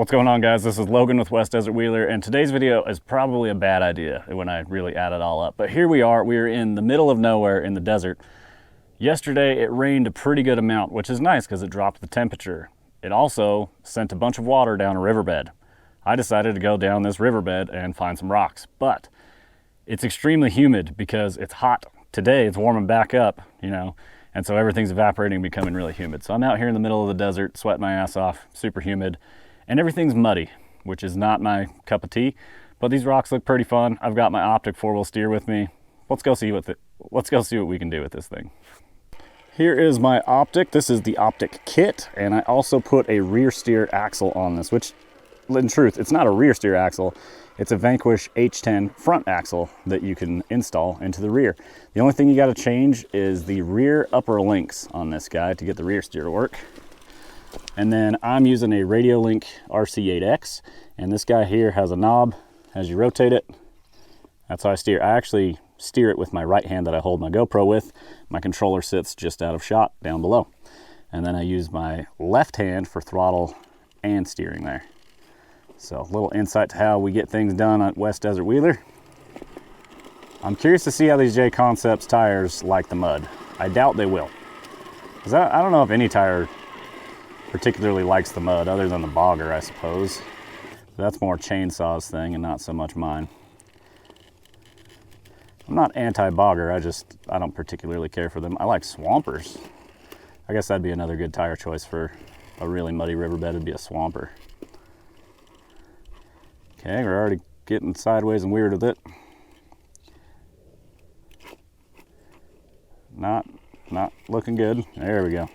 What's going on, guys? This is Logan with West Desert Wheeler, and today's video is probably a bad idea when I really add it all up. But here we are in the middle of nowhere in the desert. Yesterday it rained a pretty good amount, which is nice because it dropped the temperature. It also sent a bunch of water down a riverbed. I decided to go down this riverbed and find some rocks, but it's extremely humid because it's hot. Today it's warming back up, and so everything's evaporating and becoming really humid. So I'm out here in the middle of the desert, sweating my ass off, super humid. And everything's muddy, which is not my cup of tea, but these rocks look pretty fun. I've got my Optic 4-wheel steer with me. Let's go see what we can do with this thing. Here is my Optic. This is the Optic Kit, and I also put a rear steer axle on this, which in truth, it's not a rear steer axle. It's a Vanquish H10 front axle that you can install into the rear. The only thing you got to change is the rear upper links on this guy to get the rear steer to work. And then I'm using a Radiolink RC8X, and this guy here has a knob. As you rotate it, that's how I steer. I actually steer it with my right hand that I hold my GoPro with. My controller sits just out of shot down below. And then I use my left hand for throttle and steering there. So a little insight to how we get things done at West Desert Wheeler. I'm curious to see how these J Concepts tires like the mud. I doubt they will. Because I don't know if any tire particularly likes the mud, other than the bogger, I suppose. That's more Chainsaw's thing and not so much mine. I'm not anti-bogger, I don't particularly care for them. I like swampers. I guess that'd be another good tire choice for a really muddy riverbed, would be a swamper. Okay, we're already getting sideways and weird with it. Not looking good. There we go.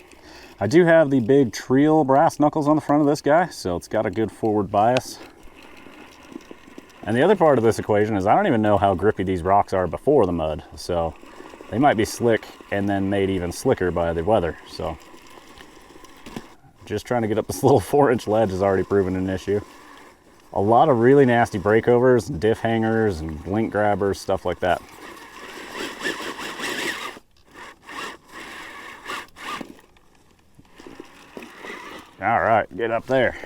I do have the big Treel brass knuckles on the front of this guy, so it's got a good forward bias. And the other part of this equation is I don't even know how grippy these rocks are before the mud, so they might be slick and then made even slicker by the weather. So just trying to get up this little 4-inch ledge is already proving an issue. A lot of really nasty breakovers, diff hangers, and link grabbers, stuff like that. All right, get up there.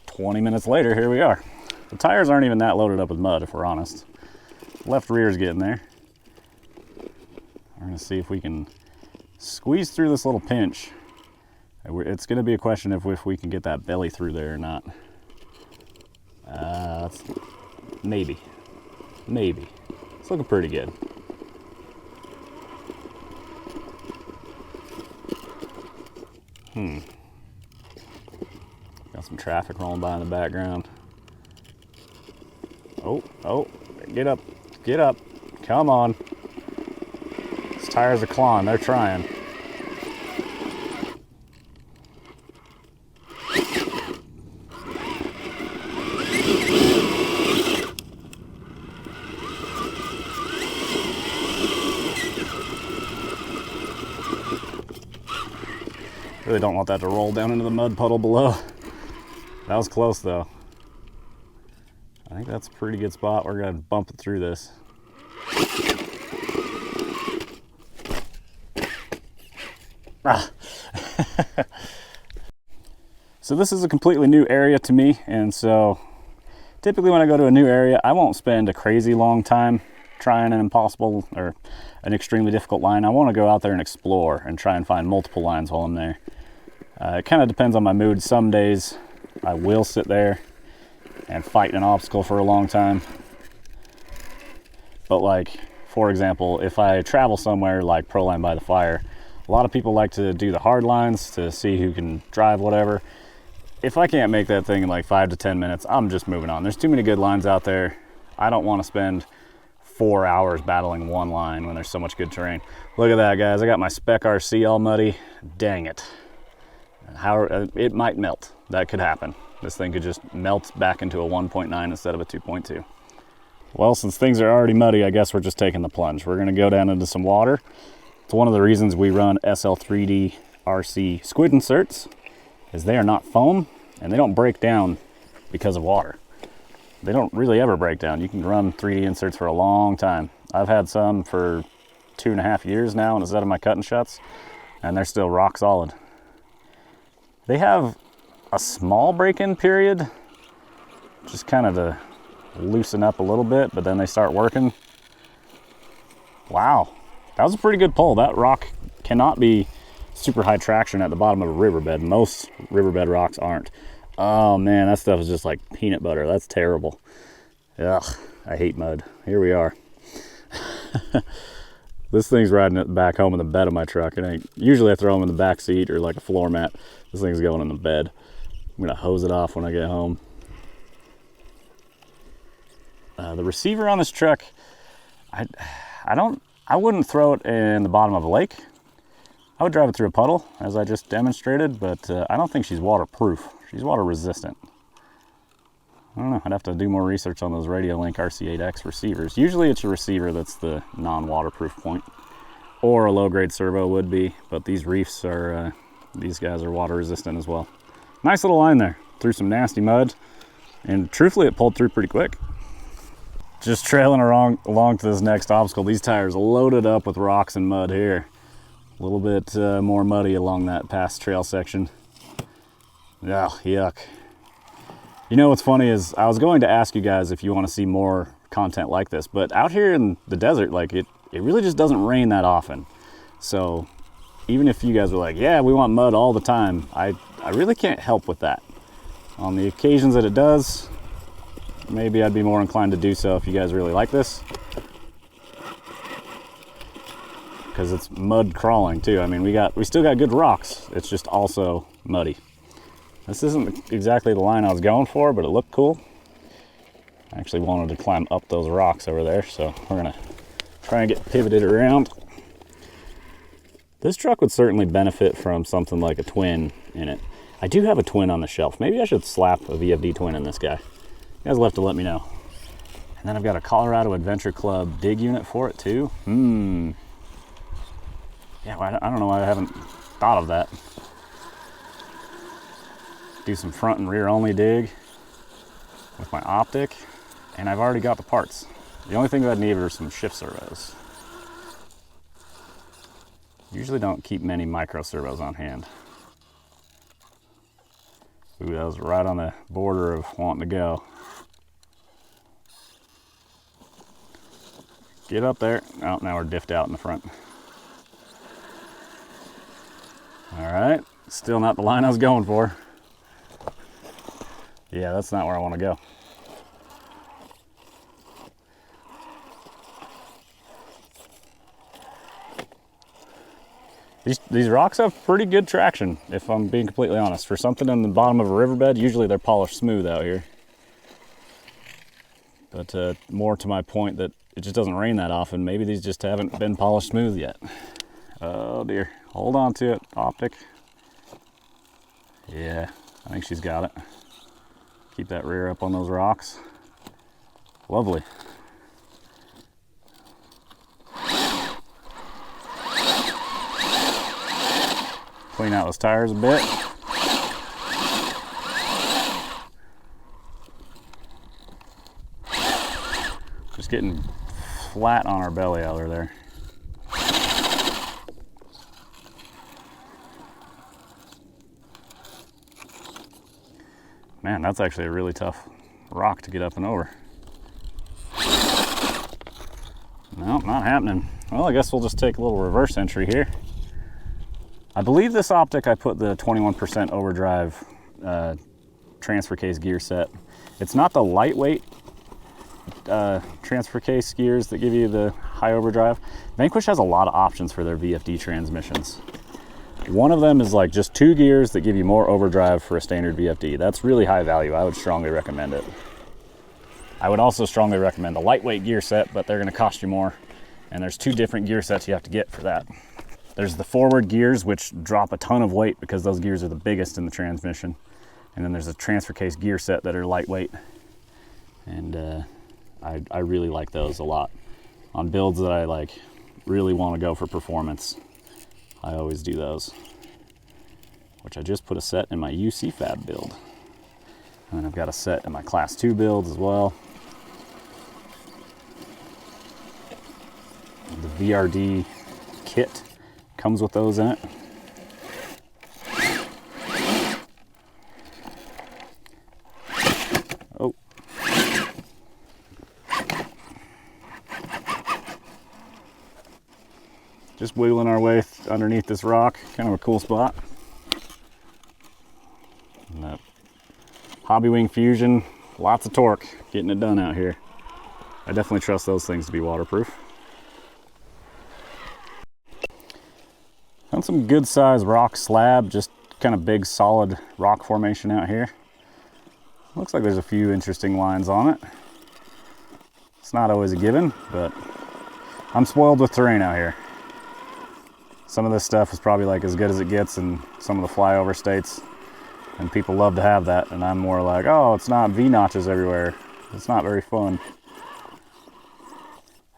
20 minutes later, here we are. The tires aren't even that loaded up with mud, if we're honest. Left rear's getting there. We're gonna see if we can squeeze through this little pinch. It's gonna be a question of if we can get that belly through there or not. Maybe. It's looking pretty good. Got some traffic rolling by in the background. Oh, get up, come on. These tires are clawing, they're trying. Really don't want that to roll down into the mud puddle below. That was close though. I think that's a pretty good spot. We're gonna bump it through this. So this is a completely new area to me, and so typically when I go to a new area, I won't spend a crazy long time trying an impossible or an extremely difficult line. I want to go out there and explore and try and find multiple lines while I'm there. It kind of depends on my mood. Some days I will sit there and fight an obstacle for a long time. But like, for example, if I travel somewhere like Proline by the Fire, a lot of people like to do the hard lines to see who can drive whatever. If I can't make that thing in like 5 to 10 minutes, I'm just moving on. There's too many good lines out there. I don't want to spend 4 hours battling one line when there's so much good terrain. Look at that, guys. I got my Spec RC all muddy. Dang it. It might melt. That could happen. This thing could just melt back into a 1.9 instead of a 2.2. Well, since things are already muddy, I guess we're just taking the plunge. We're gonna go down into some water. It's one of the reasons we run SL3D RC squid inserts, is they are not foam and they don't break down because of water. They don't really ever break down. You can run 3D inserts for a long time. I've had some for 2.5 years now instead of my cut and shuts, and they're still rock solid. They have a small break-in period, just kind of to loosen up a little bit, but then they start working. Wow, that was a pretty good pull. That rock cannot be super high traction at the bottom of a riverbed. Most riverbed rocks aren't. Oh man, that stuff is just like peanut butter. That's terrible. Ugh, I hate mud. Here we are. This thing's riding it back home in the bed of my truck. Usually I throw them in the back seat or like a floor mat. This thing's going in the bed. I'm gonna hose it off when I get home. The receiver on this truck, I wouldn't throw it in the bottom of a lake. I would drive it through a puddle, as I just demonstrated, but I don't think she's waterproof. She's water resistant. I don't know, I'd have to do more research on those RadioLink RC8X receivers. Usually it's a receiver that's the non-waterproof point, or a low-grade servo would be, but these reefs are, these guys are water resistant as well. Nice little line there, through some nasty mud, and truthfully it pulled through pretty quick. Just trailing along to this next obstacle. These tires loaded up with rocks and mud here. A little bit more muddy along that past trail section. Oh, yuck. You know what's funny is I was going to ask you guys if you want to see more content like this, but out here in the desert, like it really just doesn't rain that often. So even if you guys are like, yeah, we want mud all the time, I really can't help with that. On the occasions that it does, maybe I'd be more inclined to do so if you guys really like this. Because it's mud crawling too. I mean, we still got good rocks. It's just also muddy. This isn't exactly the line I was going for, but it looked cool. I actually wanted to climb up those rocks over there, so we're gonna try and get pivoted around. This truck would certainly benefit from something like a twin in it. I do have a twin on the shelf. Maybe I should slap a VFD twin in this guy. You guys will have to let me know. And then I've got a Colorado Adventure Club dig unit for it too. Yeah, well, I don't know why I haven't thought of that. Do some front and rear only dig with my Optic, and I've already got the parts. The only thing that I need are some shift servos. Usually don't keep many micro servos on hand. Ooh, that was right on the border of wanting to go. Get up there. Oh, now we're diffed out in the front. All right, still not the line I was going for. Yeah, that's not where I want to go. These rocks have pretty good traction, if I'm being completely honest. For something in the bottom of a riverbed, usually they're polished smooth out here. But more to my point that it just doesn't rain that often, maybe these just haven't been polished smooth yet. Oh dear, hold on to it, Optic. Yeah, I think she's got it. Keep that rear up on those rocks. Lovely. Clean out those tires a bit. Just getting flat on our belly over there. Man, that's actually a really tough rock to get up and over. Nope, not happening. Well, I guess we'll just take a little reverse entry here. I believe this Optic, I put the 21% overdrive transfer case gear set. It's not the lightweight transfer case gears that give you the high overdrive. Vanquish has a lot of options for their VFD transmissions. One of them is like just 2 gears that give you more overdrive for a standard VFD. That's really high value. I would strongly recommend it. I would also strongly recommend a lightweight gear set, but they're going to cost you more. And there's 2 different gear sets you have to get for that. There's the forward gears, which drop a ton of weight because those gears are the biggest in the transmission. And then there's a transfer case gear set that are lightweight. And I really like those a lot. On builds that I like really want to go for performance, I always do those. Which I just put a set in my UC Fab build. And then I've got a set in my Class 2 builds as well. The VRD kit comes with those in it. Just wiggling our way underneath this rock. Kind of a cool spot. And that Hobby Wing Fusion, lots of torque, getting it done out here. I definitely trust those things to be waterproof. Found some good sized rock slab, just kind of big solid rock formation out here. Looks like there's a few interesting lines on it. It's not always a given, but I'm spoiled with terrain out here. Some of this stuff is probably like as good as it gets in some of the flyover states, and people love to have that, and I'm more like, oh, it's not V-notches everywhere. It's not very fun.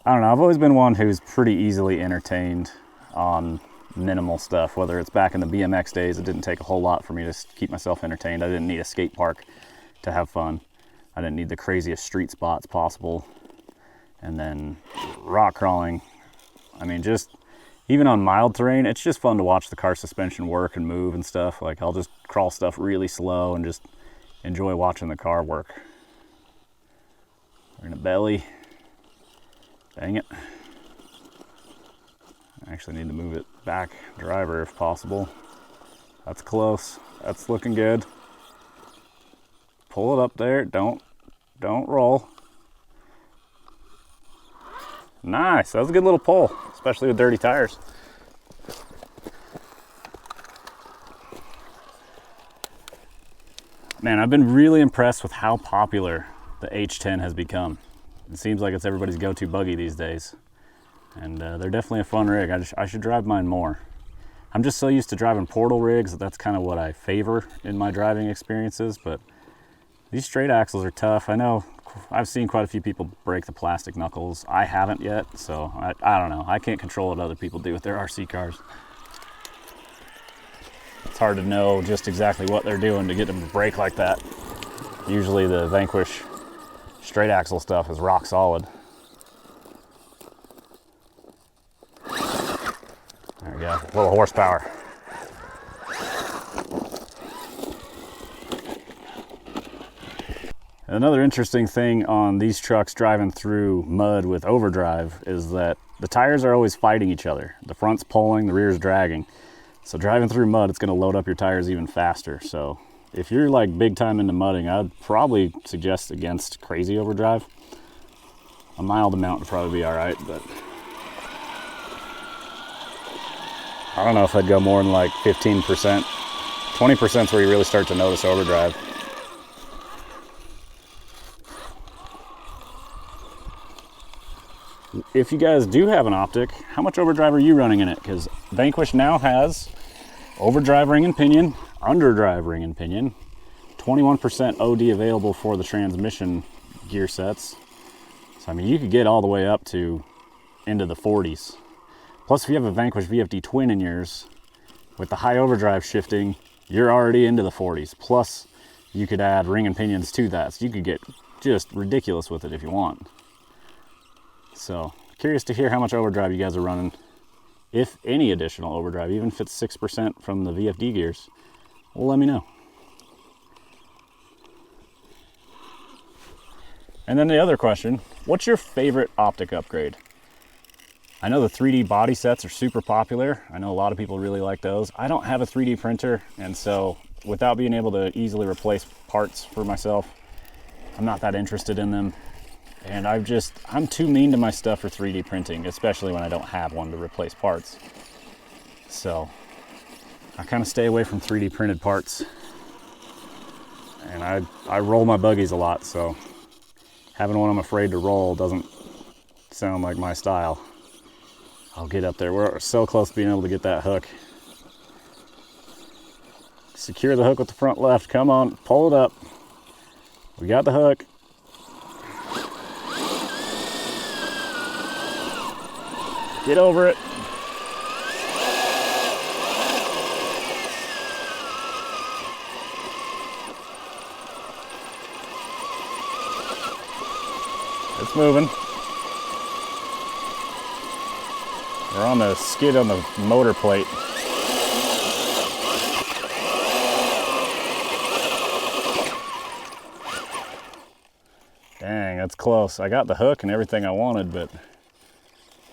I don't know, I've always been one who's pretty easily entertained on minimal stuff, whether it's back in the BMX days. It didn't take a whole lot for me to keep myself entertained. I didn't need a skate park to have fun. I didn't need the craziest street spots possible. And then rock crawling, I mean, just even on mild terrain, it's just fun to watch the car suspension work and move and stuff. Like, I'll just crawl stuff really slow and just enjoy watching the car work. We're in a belly. Dang it. I actually need to move it back driver if possible. That's close. That's looking good. Pull it up there. Don't roll. Nice. That was a good little pull, especially with dirty tires. Man, I've been really impressed with how popular the H10 has become. It seems like it's everybody's go-to buggy these days. And they're definitely a fun rig. I should drive mine more. I'm just so used to driving portal rigs that that's kind of what I favor in my driving experiences, but these straight axles are tough. I know I've seen quite a few people break the plastic knuckles. I haven't yet, so I don't know. I can't control what other people do with their RC cars. It's hard to know just exactly what they're doing to get them to break like that. Usually the Vanquish straight axle stuff is rock solid. There we go, a little horsepower. Another interesting thing on these trucks driving through mud with overdrive is that the tires are always fighting each other. The front's pulling, the rear's dragging. So driving through mud, it's gonna load up your tires even faster. So if you're like big time into mudding, I'd probably suggest against crazy overdrive. A mild amount would probably be all right, but I don't know if I'd go more than like 15%. 20% is where you really start to notice overdrive. If you guys do have an Optic, how much overdrive are you running in it? Because Vanquish now has overdrive ring and pinion, underdrive ring and pinion, 21% OD available for the transmission gear sets. So I mean, you could get all the way up to into the 40s. Plus, if you have a Vanquish VFD twin in yours, with the high overdrive shifting, you're already into the 40s. Plus, you could add ring and pinions to that, so you could get just ridiculous with it if you want. So, curious to hear how much overdrive you guys are running, if any additional overdrive, even if it's 6% from the VFD gears. Well, let me know. And then the other question, what's your favorite Optic upgrade? I know the 3D body sets are super popular. I know a lot of people really like those. I don't have a 3D printer, and so without being able to easily replace parts for myself, I'm not that interested in them. And I'm too mean to my stuff for 3D printing, especially when I don't have one to replace parts. So I kind of stay away from 3D printed parts. And I roll my buggies a lot, so having one I'm afraid to roll doesn't sound like my style. I'll get up there. We're so close to being able to get that hook. Secure the hook with the front left. Come on, pull it up. We got the hook. Get over it. It's moving. We're on the skid on the motor plate. Dang, that's close. I got the hook and everything I wanted, but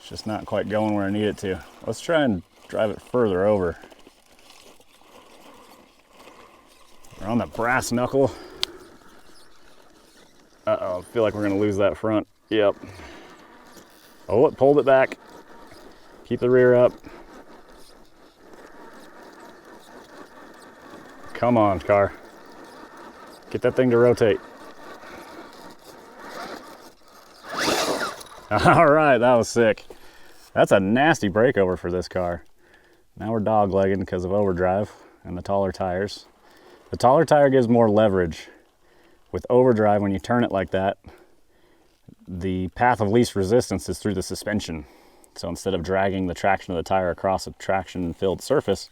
It's just not quite going where I need it to. Let's try and drive it further over. We're on the brass knuckle. Uh-oh, I feel like we're gonna lose that front. Yep. Oh, it pulled it back. Keep the rear up. Come on, car. Get that thing to rotate. All right, that was sick. That's a nasty breakover for this car. Now we're dog-legging because of overdrive and the taller tires. The taller tire gives more leverage. With overdrive, when you turn it like that, the path of least resistance is through the suspension. So instead of dragging the traction of the tire across a traction-filled surface,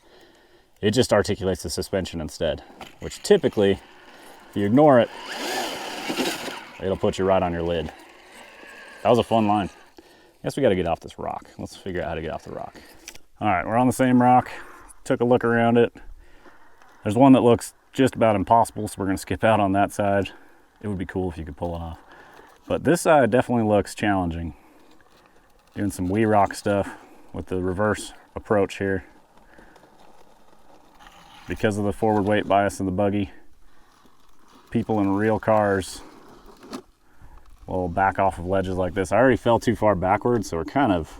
it just articulates the suspension instead, which typically, if you ignore it, it'll put you right on your lid. That was a fun line. Guess we got to get off this rock. Let's figure out how to get off the rock. All right, we're on the same rock. Took a look around it. There's one that looks just about impossible, so we're going to skip out on that side. It would be cool if you could pull it off. But this side definitely looks challenging. Doing some wee rock stuff with the reverse approach here. Because of the forward weight bias of the buggy, people in real cars will back off of ledges like this. I already fell too far backwards, so we're kind of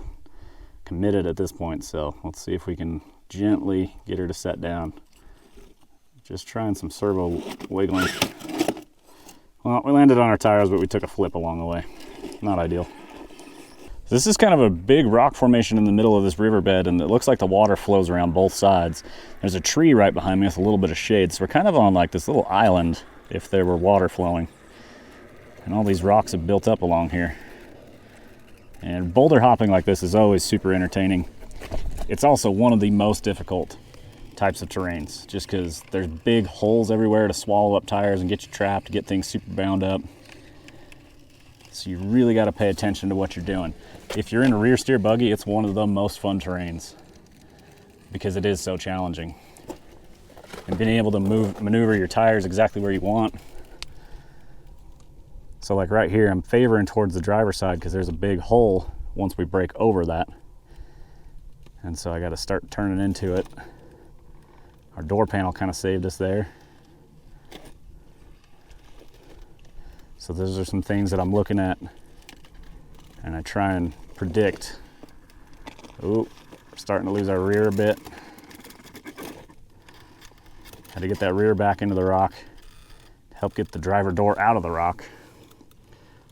committed at this point. So let's see if we can gently get her to set down. Just trying some servo wiggling. Well, we landed on our tires, but we took a flip along the way. Not ideal. This is kind of a big rock formation in the middle of this riverbed, and it looks like the water flows around both sides. There's a tree right behind me with a little bit of shade, so we're kind of on like this little island if there were water flowing. And all these rocks have built up along here. And boulder hopping like this is always super entertaining. It's also one of the most difficult types of terrains, just because there's big holes everywhere to swallow up tires and get you trapped, get things super bound up. So you really got to pay attention to what you're doing. If you're in a rear steer buggy, it's one of the most fun terrains because it is so challenging. And being able to maneuver your tires exactly where you want. So like right here, I'm favoring towards the driver's side because there's a big hole once we break over that. And so I got to start turning into it. Our door panel kind of saved us there. So those are some things that I'm looking at and I try and predict. Ooh, we're starting to lose our rear a bit. Had to get that rear back into the rock to help get the driver door out of the rock.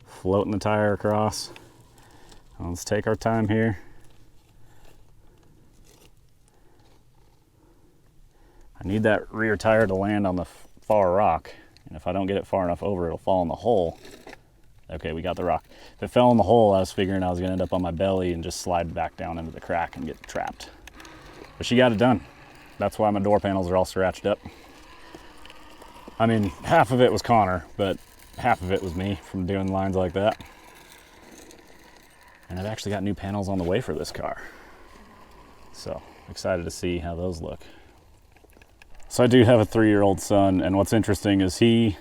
Floating the tire across. Let's take our time here. I need that rear tire to land on the far rock. And if I don't get it far enough over, it'll fall in the hole. Okay, we got the rock. If it fell in the hole, I was figuring I was gonna end up on my belly and just slide back down into the crack and get trapped. But she got it done. That's why my door panels are all scratched up. I mean, half of it was Connor, but half of it was me from doing lines like that. And I've actually got new panels on the way for this car. So, excited to see how those look. So I do have a 3-year-old son, and what's interesting is he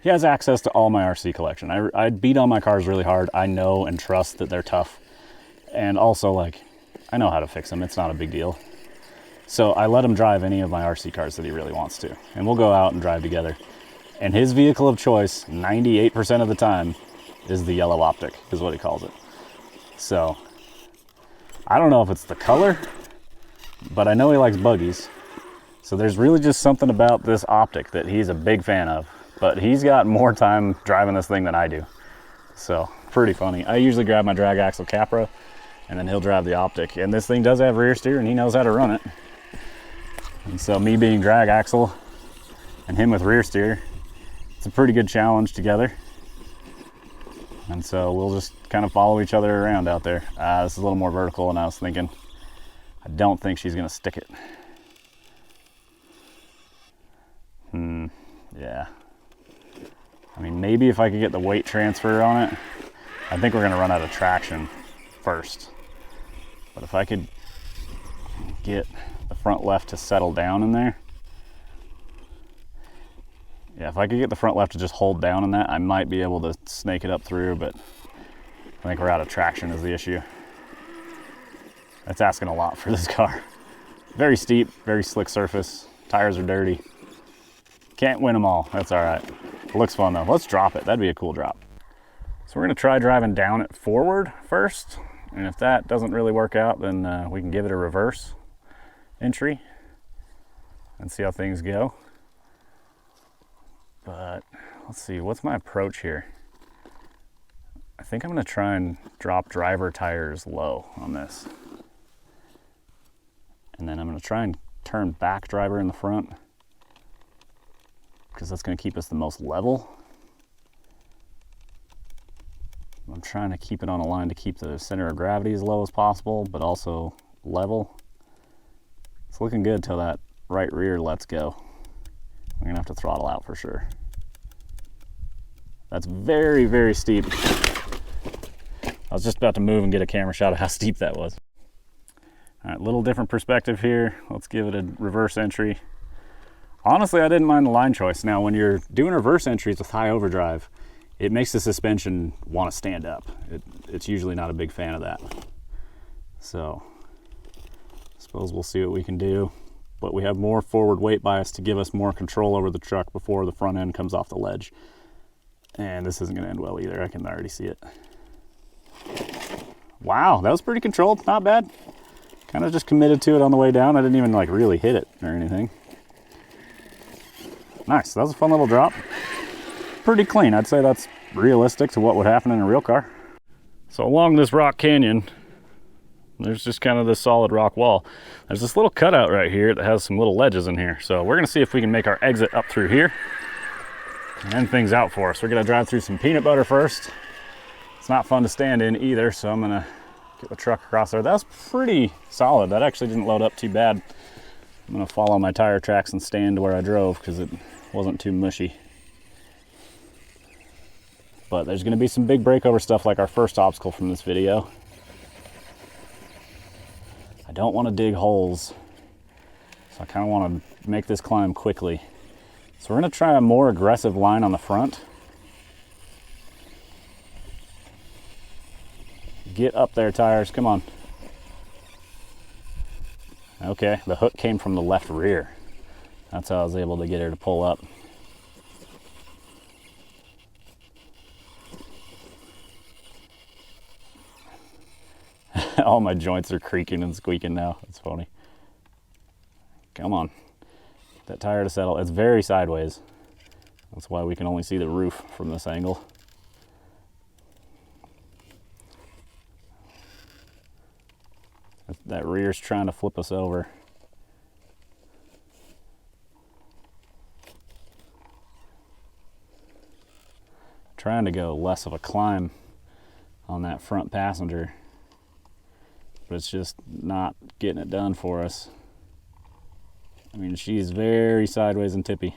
has access to all my RC collection. I beat on my cars really hard. I know and trust that they're tough. And also, like, I know how to fix them. It's not a big deal. So I let him drive any of my RC cars that he really wants to. And we'll go out and drive together. And his vehicle of choice, 98% of the time, is the yellow Optic, is what he calls it. So, I don't know if it's the color, but I know he likes buggies. So there's really just something about this Optic that he's a big fan of, but he's got more time driving this thing than I do. So pretty funny. I usually grab my drag axle Capra and then he'll drive the Optic. And this thing does have rear steer and he knows how to run it. And so me being drag axle and him with rear steer, it's a pretty good challenge together. And so we'll just kind of follow each other around out there. This is a little more vertical than I was thinking. I don't think she's gonna stick it. Yeah. I mean, maybe if I could get the weight transfer on it, I think we're gonna run out of traction first. But if I could get the front left to settle down in there, yeah, if I could get the front left to just hold down in that, I might be able to snake it up through, but I think we're out of traction is the issue. That's asking a lot for this car. Very steep, very slick surface. Tires are dirty. Can't win them all. That's all right. It looks fun though. Let's drop it. That'd be a cool drop. So we're gonna try driving down it forward first. And if that doesn't really work out, then we can give it a reverse entry and see how things go. But let's see, what's my approach here? I think I'm gonna try and drop driver tires low on this. And then I'm gonna try and turn back driver in the front, because that's gonna keep us the most level. I'm trying to keep it on a line to keep the center of gravity as low as possible, but also level. It's looking good till that right rear lets go. I'm gonna have to throttle out for sure. That's very, very steep. I was just about to move and get a camera shot of how steep that was. All right, little different perspective here. Let's give it a reverse entry. Honestly, I didn't mind the line choice. Now, when you're doing reverse entries with high overdrive, it makes the suspension want to stand up. It's usually not a big fan of that. So, I suppose we'll see what we can do. But we have more forward weight bias to give us more control over the truck before the front end comes off the ledge. And this isn't gonna end well either. I can already see it. Wow, that was pretty controlled, not bad. Kind of just committed to it on the way down. I didn't even like really hit it or anything. Nice, that was a fun little drop. Pretty clean. I'd say that's realistic to what would happen in a real car. So along this rock canyon, there's just kind of this solid rock wall. There's this little cutout right here that has some little ledges in here. So we're gonna see if we can make our exit up through here and end things out for us. We're gonna drive through some peanut butter first. It's not fun to stand in either, so I'm gonna get the truck across there. That's pretty solid. That actually didn't load up too bad. I'm gonna follow my tire tracks and stand where I drove because it wasn't too mushy. But there's gonna be some big breakover stuff like our first obstacle from this video. I don't wanna dig holes, so I kinda wanna make this climb quickly. So we're gonna try a more aggressive line on the front. Get up there, tires, come on. Okay, the hook came from the left rear. That's how I was able to get her to pull up. All my joints are creaking and squeaking now. It's funny. Come on. Get that tire to settle. It's very sideways. That's why we can only see the roof from this angle. That rear's trying to flip us over. Trying to go less of a climb on that front passenger, but it's just not getting it done for us. I mean, she's very sideways and tippy.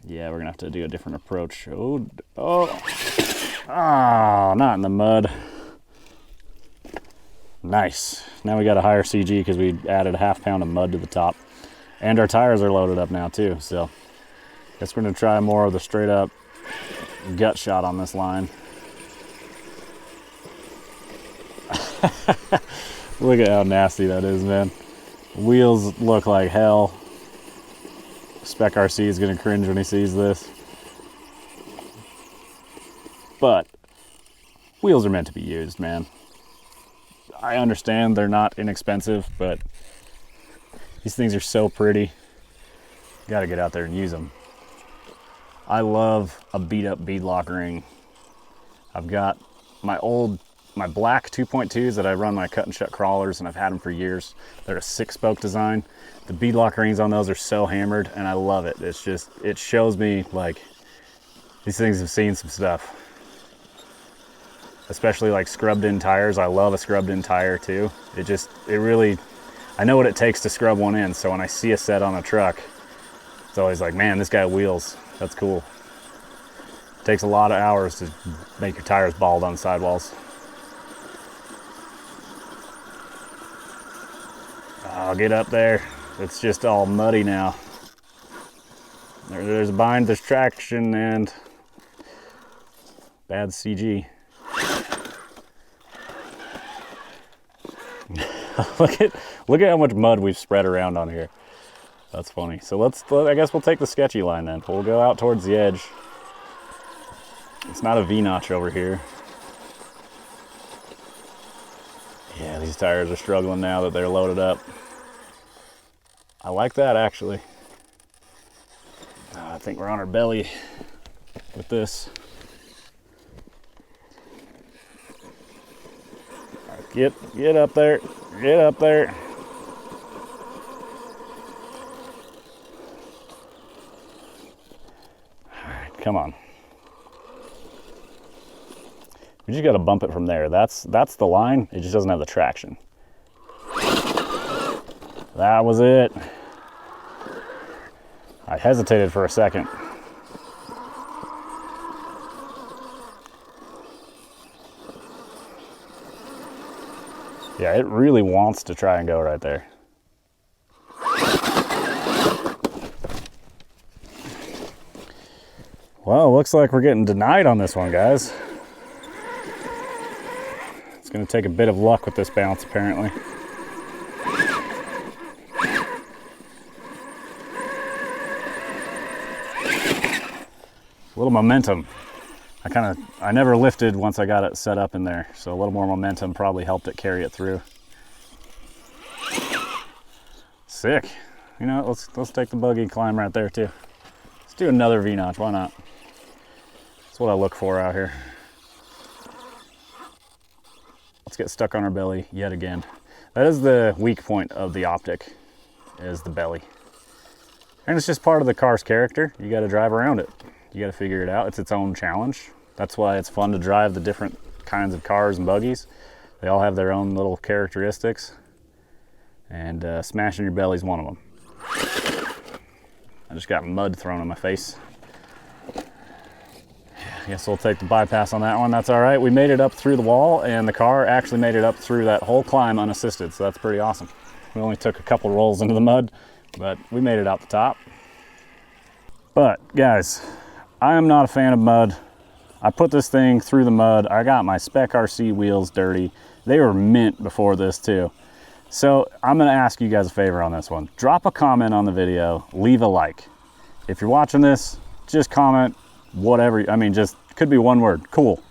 Yeah, we're gonna have to do a different approach. Not in the mud. Nice. Now we got a higher CG because we added a ½ pound of mud to the top. And our tires are loaded up now too, so I guess we're gonna try more of the straight up gut shot on this line. Look at how nasty that is, man. Wheels look like hell. Spec RC is gonna cringe when he sees this. But wheels are meant to be used, man. I understand they're not inexpensive, but these things are so pretty. Got to get out there and use them. I love a beat up beadlock ring. I've got my black 2.2s that I run my cut and shut crawlers, and I've had them for years. They're a 6-spoke design. The beadlock rings on those are so hammered, and I love it. It's just, it shows me like these things have seen some stuff. Especially like scrubbed in tires. I love a scrubbed in tire too. It really, I know what it takes to scrub one in. So when I see a set on a truck, it's always like, man, this guy wheels. That's cool. It takes a lot of hours to make your tires bald on sidewalls. I'll get up there. It's just all muddy now. There's a bind, there's traction, and bad CG. look at how much mud we've spread around on here. That's funny. So I guess we'll take the sketchy line then. We'll go out towards the edge. It's not a V-notch over here. Yeah, these tires are struggling now that they're loaded up. I like that actually. I think we're on our belly with this. All right, get up there. Get up there. All right, come on. We just got to bump it from there. That's the line. It just doesn't have the traction. That was it. I hesitated for a second. Yeah, it really wants to try and go right there. Well, looks like we're getting denied on this one, guys. It's going to take a bit of luck with this bounce, apparently. A little momentum. I never lifted once I got it set up in there, so a little more momentum probably helped it carry it through. Sick. You know, let's take the buggy and climb right there too. Let's do another V-notch, why not? That's what I look for out here. Let's get stuck on our belly yet again. That is the weak point of the Optic, is the belly. And it's just part of the car's character. You got to drive around it. You got to figure it out. It's its own challenge. That's why it's fun to drive the different kinds of cars and buggies. They all have their own little characteristics. And smashing your belly is one of them. I just got mud thrown in my face. I guess we'll take the bypass on that one. That's all right. We made it up through the wall, and the car actually made it up through that whole climb unassisted, so that's pretty awesome. We only took a couple rolls into the mud, but we made it out the top. But guys, I am not a fan of mud. I put this thing through the mud. I got my Spec RC wheels dirty. They were mint before this too. So I'm gonna ask you guys a favor on this one. Drop a comment on the video, leave a like. If you're watching this, just comment whatever. I mean, just could be one word, cool.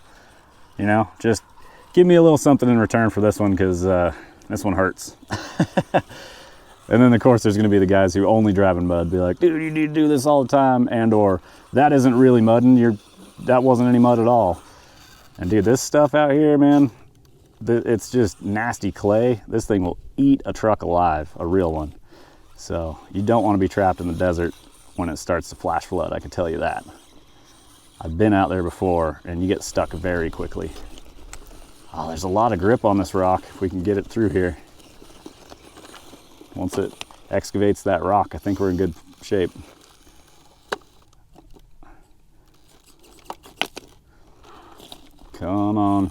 You know, just give me a little something in return for this one, because this one hurts. And then of course there's gonna be the guys who only drive in mud, be like, dude, you need to do this all the time, and or that isn't really mudding, that wasn't any mud at all. And dude, this stuff out here, man, it's just nasty clay. This thing will eat a truck alive, a real one. So you don't want to be trapped in the desert when it starts to flash flood, I can tell you that. I've been out there before, and you get stuck very quickly. Oh, there's a lot of grip on this rock if we can get it through here. Once it excavates that rock, I think we're in good shape. Come on.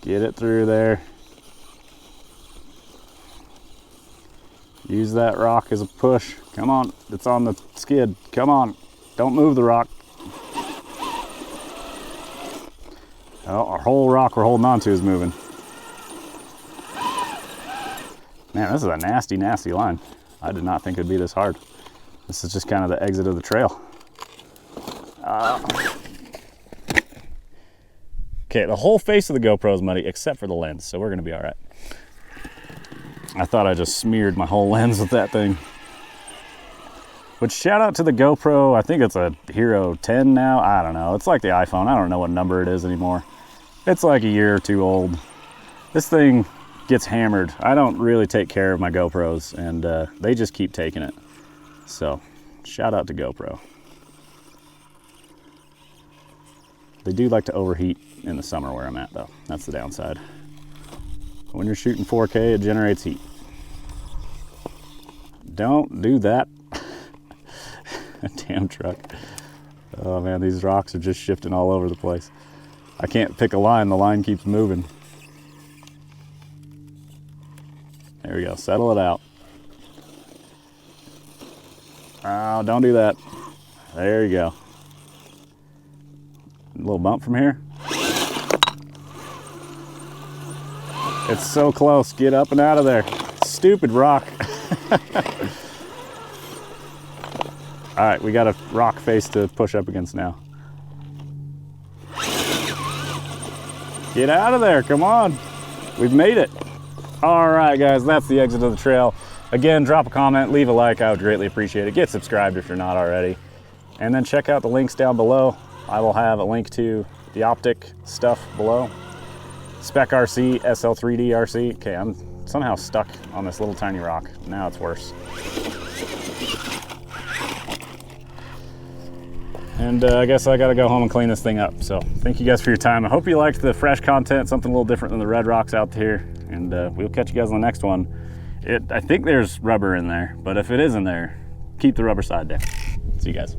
Get it through there. Use that rock as a push. Come on, it's on the skid. Come on, don't move the rock. Oh, our whole rock we're holding on to is moving. Man, this is a nasty, nasty line. I did not think it'd be this hard. This is just kind of the exit of the trail. Okay, the whole face of the GoPro is muddy except for the lens, so we're gonna be all right. I thought I just smeared my whole lens with that thing. Which, shout out to the GoPro. I think it's a Hero 10 now. I don't know. It's like the iPhone. I don't know what number it is anymore. It's like a year or two old. This thing gets hammered. I don't really take care of my GoPros, and they just keep taking it. So, shout out to GoPro. They do like to overheat in the summer where I'm at, though. That's the downside. When you're shooting 4K, it generates heat. Don't do that. Damn truck. Oh man, these rocks are just shifting all over the place. I can't pick a line, the line keeps moving. There we go, settle it out. Oh, don't do that. There you go. A little bump from here. It's so close. Get up and out of there. Stupid rock. All right, we got a rock face to push up against now. Get out of there, come on. We've made it. All right, guys, that's the exit of the trail. Again, drop a comment, leave a like, I would greatly appreciate it. Get subscribed if you're not already. And then check out the links down below. I will have a link to the Optic stuff below. Spec RC, SL3D RC. Okay, I'm somehow stuck on this little tiny rock. Now it's worse. And I guess I gotta go home and clean this thing up. So thank you guys for your time. I hope you liked the fresh content, something a little different than the red rocks out here. And we'll catch you guys on the next one. I think there's rubber in there, but if it isn't there, keep the rubber side down. See you guys.